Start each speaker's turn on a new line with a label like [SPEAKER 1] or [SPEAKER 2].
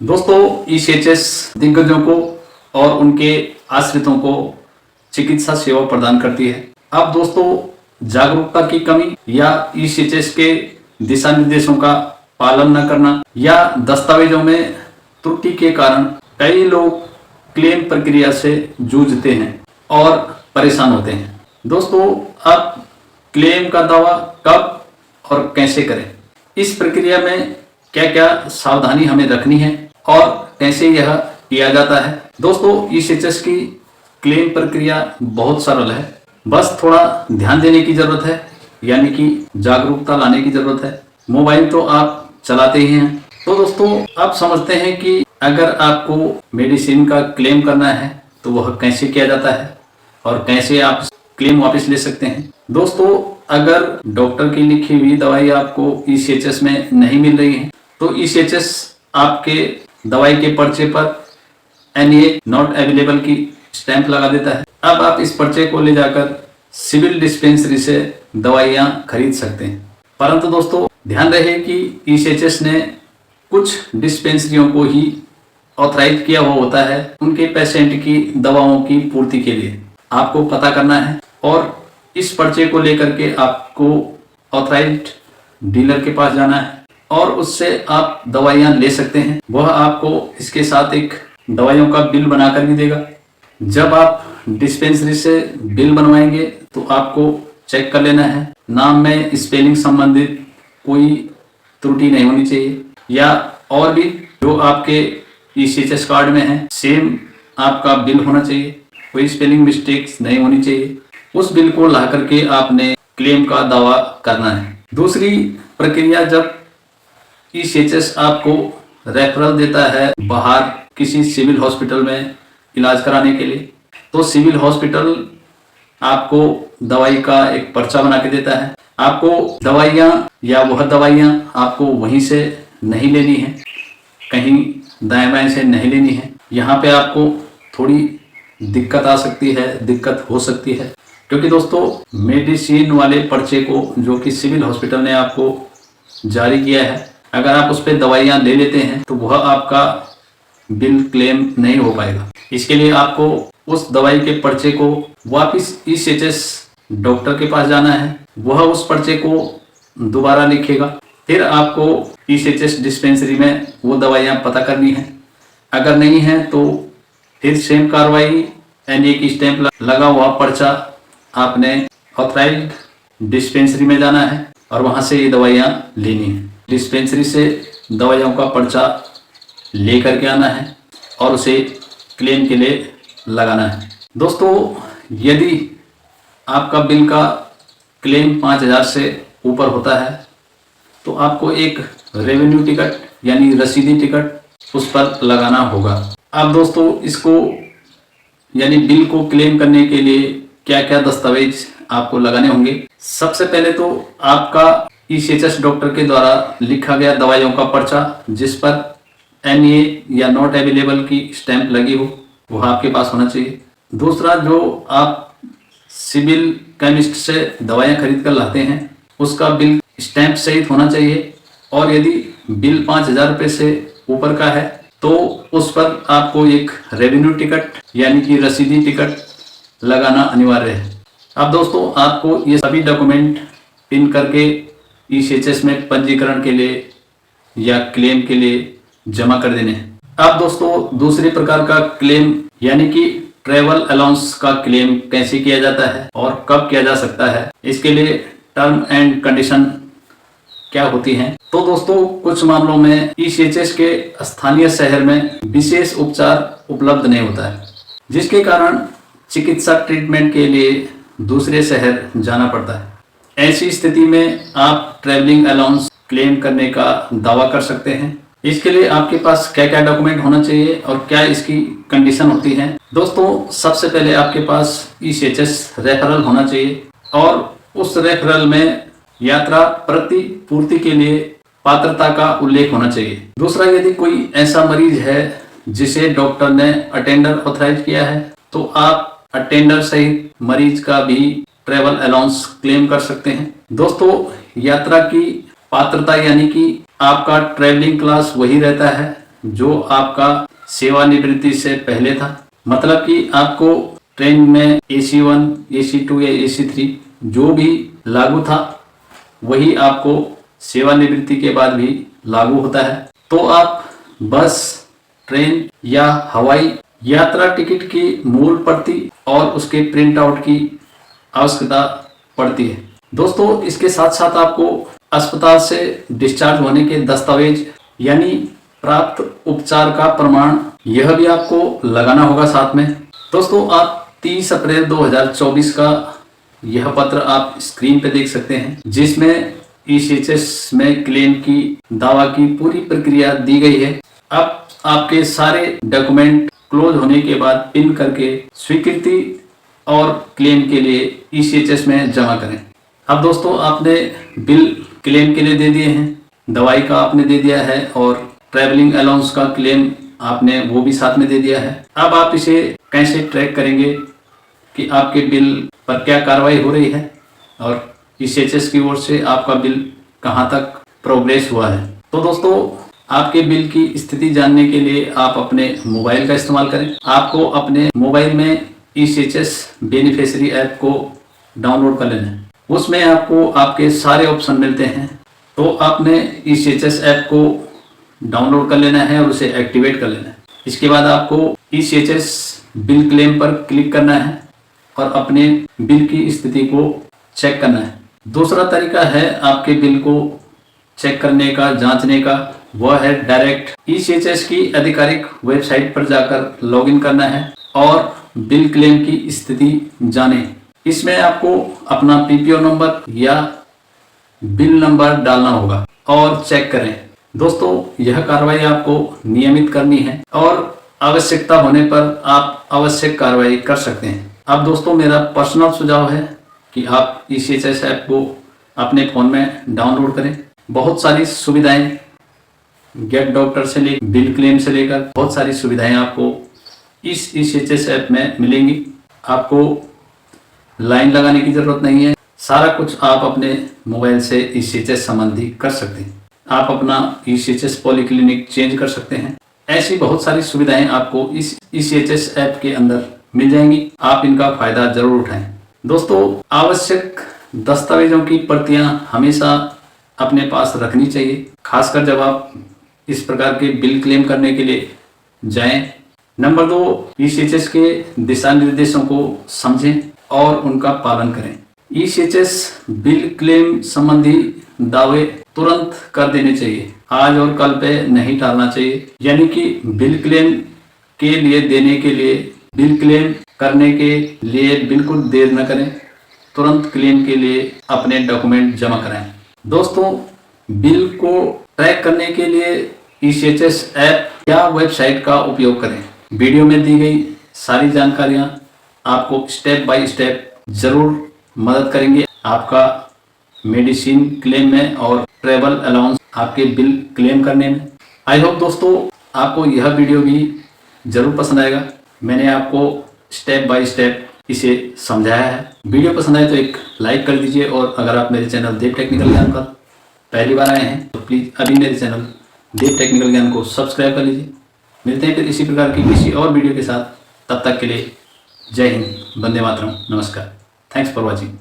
[SPEAKER 1] दोस्तों, ईसीएचएस दिग्गजों को और उनके आश्रितों को चिकित्सा सेवा प्रदान करती है। अब दोस्तों, जागरूकता की कमी या ईसीएचएस के दिशा निर्देशों का पालन न करना या दस्तावेजों में त्रुटि के कारण कई लोग क्लेम प्रक्रिया से जूझते हैं और परेशान होते हैं। दोस्तों, आप क्लेम का दावा कब और कैसे करें, इस प्रक्रिया में क्या क्या सावधानी हमें रखनी है और कैसे यह किया जाता है। दोस्तों, ईसीएचएस की क्लेम प्रक्रिया बहुत सरल है, बस थोड़ा ध्यान देने की जरूरत है, यानी कि जागरूकता लाने की जरूरत है। मोबाइल तो आप चलाते ही हैं, तो दोस्तों आप समझते हैं कि अगर आपको मेडिसिन का क्लेम करना है तो वह कैसे किया जाता है और कैसे आप क्लेम वापस ले सकते हैं। दोस्तों, अगर डॉक्टर की लिखी हुई दवाई आपको ईसीएचएस में नहीं मिल रही है तो ईसीएचएस आपके दवाई के पर्चे पर NA नॉट अवेलेबल की स्टैंप लगा देता है। अब आप इस पर्चे को ले जाकर सिविल डिस्पेंसरी से दवाइयां खरीद सकते हैं। परंतु दोस्तों, ध्यान रहे कि ईसीएचएस ने कुछ डिस्पेंसरियों को ही ऑथराइज किया हुआ होता है उनके पेशेंट की दवाओं की पूर्ति के लिए। आपको पता करना है और इस पर्चे को लेकर के आपको ऑथराइज्ड डीलर के पास जाना है और उससे आप दवाइयां ले सकते हैं। वह आपको इसके साथ एक दवाइयों का बिल बनाकर भी देगा। जब आप डिस्पेंसरी से बिल बनवाएंगे तो आपको चेक कर लेना है, नाम में स्पेलिंग संबंधित कोई त्रुटि नहीं होनी चाहिए या और भी जो आपके ईसीएचएस कार्ड में है सेम आपका बिल होना चाहिए, कोई स्पेलिंग मिस्टेक्स नहीं होनी चाहिए। उस बिल को ला करके आपने क्लेम का दावा करना है। दूसरी प्रक्रिया, जब ईसीएचएस आपको रेफरल देता है बाहर किसी सिविल हॉस्पिटल में इलाज कराने के लिए, तो सिविल हॉस्पिटल आपको दवाई का एक पर्चा बना के देता है। आपको दवाइयाँ या वह दवाइयाँ आपको वहीं से नहीं लेनी है, कहीं दाएं बाएं से नहीं लेनी है। यहाँ पे आपको थोड़ी दिक्कत आ सकती है, दिक्कत हो सकती है, क्योंकि दोस्तों मेडिसिन वाले पर्चे को जो कि सिविल हॉस्पिटल ने आपको जारी किया है, अगर आप उस पर दवाइयाँ ले लेते हैं तो वह आपका बिल क्लेम नहीं हो पाएगा। इसके लिए आपको उस दवाई के पर्चे को वापस ईसीएचएस डॉक्टर के पास जाना है, वह उस पर्चे को दोबारा लिखेगा, फिर आपको ईसीएचएस डिस्पेंसरी में वो दवाइयाँ पता करनी है। अगर नहीं है तो फिर सेम कार्रवाई, NA की स्टैंप लगा हुआ पर्चा आपने ऑथराइज्ड डिस्पेंसरी में जाना है और वहां से ये दवाइयाँ लेनी है। डिस्पेंसरी से दवाइयों का पर्चा ले करके आना है और उसे क्लेम के लिए लगाना है। दोस्तों, यदि आपका बिल का क्लेम 5,000 से ऊपर होता है तो आपको एक रेवेन्यू टिकट यानी रसीदी टिकट उस पर लगाना होगा। अब दोस्तों, इसको यानी बिल को क्लेम करने के लिए क्या क्या दस्तावेज आपको लगाने होंगे। सबसे पहले तो आपका ईसीएचएस डॉक्टर के द्वारा लिखा गया दवाइयों का पर्चा जिस पर NA या नॉट अवेलेबल की स्टैंप लगी हो, वह आपके पास होना चाहिए। दूसरा, जो आप सिविल केमिस्ट से दवाइयाँ खरीद कर लाते हैं उसका बिल स्टैंप सहित होना चाहिए और यदि बिल 5,000 रुपये से ऊपर का है तो उस पर आपको एक रेवेन्यू टिकट यानी कि रसीदी टिकट लगाना अनिवार्य है। अब दोस्तों, आपको ये सभी डॉक्यूमेंट पिन करके ईसीएचएस में पंजीकरण के लिए या क्लेम के लिए जमा कर देने हैं। अब दोस्तों, दूसरे प्रकार का क्लेम यानी कि ट्रैवल अलाउंस का क्लेम कैसे किया जाता है और कब किया जा सकता है, इसके लिए टर्म एंड कंडीशन क्या होती हैं। तो दोस्तों, कुछ मामलों में ईसीएचएस के स्थानीय शहर में विशेष उपचार उपलब्ध नहीं होता है, जिसके कारण चिकित्सा ट्रीटमेंट के लिए दूसरे शहर जाना पड़ता है। ऐसी स्थिति में आप ट्रैवलिंग अलाउंस क्लेम करने का दावा कर सकते हैं। इसके लिए आपके पास क्या क्या डॉक्यूमेंट होना चाहिए और क्या इसकी कंडीशन होती है। दोस्तों, सबसे पहले आपके पास ईसीएचएस रेफरल होना चाहिए और उस रेफरल में यात्रा प्रतिपूर्ति के लिए पात्रता का उल्लेख होना चाहिए। दूसरा, यदि कोई ऐसा मरीज है जिसे डॉक्टर ने अटेंडर ऑथराइज किया है तो आप अटेंडर सहित मरीज का भी ट्रैवल अलाउंस क्लेम कर सकते हैं। दोस्तों, यात्रा की पात्रता यानी कि आपका ट्रैवलिंग क्लास वही रहता है जो आपका सेवानिवृत्ति से पहले था। मतलब कि आपको ट्रेन में AC1, AC2 या AC3 जो भी लागू था वही आपको सेवानिवृत्ति के बाद भी लागू होता है। तो आप बस, ट्रेन या हवाई यात्रा टिकट की मूल प्रति और उसके प्रिंट आउट की आवश्यकता पड़ती है। दोस्तों, इसके साथ साथ आपको अस्पताल से डिस्चार्ज होने के दस्तावेज यानी प्राप्त उपचार का प्रमाण यह भी आपको लगाना होगा साथ में। दोस्तों, आप 30 अप्रैल 2024 का यह पत्र आप स्क्रीन पे देख सकते हैं, जिसमें ECHS में क्लेम की दावा की पूरी प्रक्रिया दी गई है। अब आपके सारे डॉक्यूमेंट क्लोज होने के बाद पिन करके स्वीकृति और क्लेम के लिए ECHS में जमा करें। अब दोस्तों, आपने बिल क्लेम के लिए दे दिए हैं, दवाई का आपने दे दिया है और ट्रैवलिंग अलाउंस का क्लेम आपने वो भी साथ में दे दिया है। अब आप इसे कैसे ट्रैक करेंगे कि आपके बिल पर क्या कार्रवाई हो रही है और ECHS की ओर से आपका बिल कहां तक प्रोग्रेस हुआ है। तो दोस्तों, आपके बिल की स्थिति जानने के लिए आप अपने मोबाइल का इस्तेमाल करें। आपको अपने मोबाइल में ECHS बेनिफिशियरी ऐप को डाउनलोड कर लेना है। उसमें आपको आपके सारे ऑप्शन मिलते हैं। तो आपने ECHS ऐप को डाउनलोड कर लेना है और उसे एक्टिवेट कर लेना है। इसके बाद आपको ECHS बिल क्लेम पर क्लिक करना है और अपने बिल की स्थिति को चेक करना है। दूसरा तरीका है आपके बिल को चेक करने का, जांचने का, वह है डायरेक्ट ECHS की आधिकारिक वेबसाइट पर जाकर लॉगिन करना है और बिल क्लेम की स्थिति जानें। इसमें आपको अपना PPO नंबर या बिल नंबर डालना होगा और चेक करें। दोस्तों, यह कार्रवाई आपको नियमित करनी है और आवश्यकता होने पर आप आवश्यक कार्रवाई कर सकते हैं। अब दोस्तों, मेरा पर्सनल सुझाव है कि आप ECHS ऐप को अपने फ़ोन में डाउनलोड करें। बहुत सारी सुविधाएं, गेट डॉक्टर से लेकर बिल क्लेम से लेकर बहुत सारी सुविधाएं आपको इस ECHS ऐप में मिलेंगी। आपको लाइन लगाने की ज़रूरत नहीं है। सारा कुछ आप अपने मोबाइल से ECHS संबंधी कर सकते हैं। आप अपना ECHS पॉलीक्लिनिक चेंज कर सकते हैं। ऐसी बहुत सारी सुविधाएं आपको इस ECHS ऐप के अंदर मिल जाएंगी। आप इनका फायदा जरूर उठाएं। दोस्तों, आवश्यक दस्तावेजों की प्रतियां हमेशा अपने पास रखनी चाहिए, खासकर जब आप इस प्रकार के बिल क्लेम करने के लिए जाएं। नंबर 2, ECHS के दिशा निर्देशों को समझें और उनका पालन करें। ECHS बिल क्लेम संबंधी दावे तुरंत कर देने चाहिए, आज और कल पे नहीं टालना चाहिए। यानी कि बिल क्लेम के लिए देने के लिए, बिल क्लेम करने के लिए बिल्कुल देर न करें, तुरंत क्लेम के लिए अपने डॉक्यूमेंट जमा कराएं। दोस्तों, बिल को ट्रैक करने के लिए ECHS ऐप या वेबसाइट का उपयोग करें। वीडियो में दी गई सारी जानकारियां आपको स्टेप बाय स्टेप जरूर मदद करेंगे आपका मेडिसिन क्लेम में और ट्रैवल अलाउंस आपके बिल क्लेम करने में। आई होप दोस्तों, आपको यह वीडियो भी जरूर पसंद आएगा। मैंने आपको स्टेप बाय स्टेप इसे समझाया है। वीडियो पसंद आए तो एक लाइक कर दीजिए और अगर आप मेरे चैनल देव टेक्निकल ज्ञान पर पहली बार आए हैं तो प्लीज़ अभी मेरे चैनल देव टेक्निकल ज्ञान को सब्सक्राइब कर लीजिए। मिलते हैं फिर इसी प्रकार की किसी और वीडियो के साथ। तब तक के लिए जय हिंद, वंदे मातरम, नमस्कार। Thanks for watching.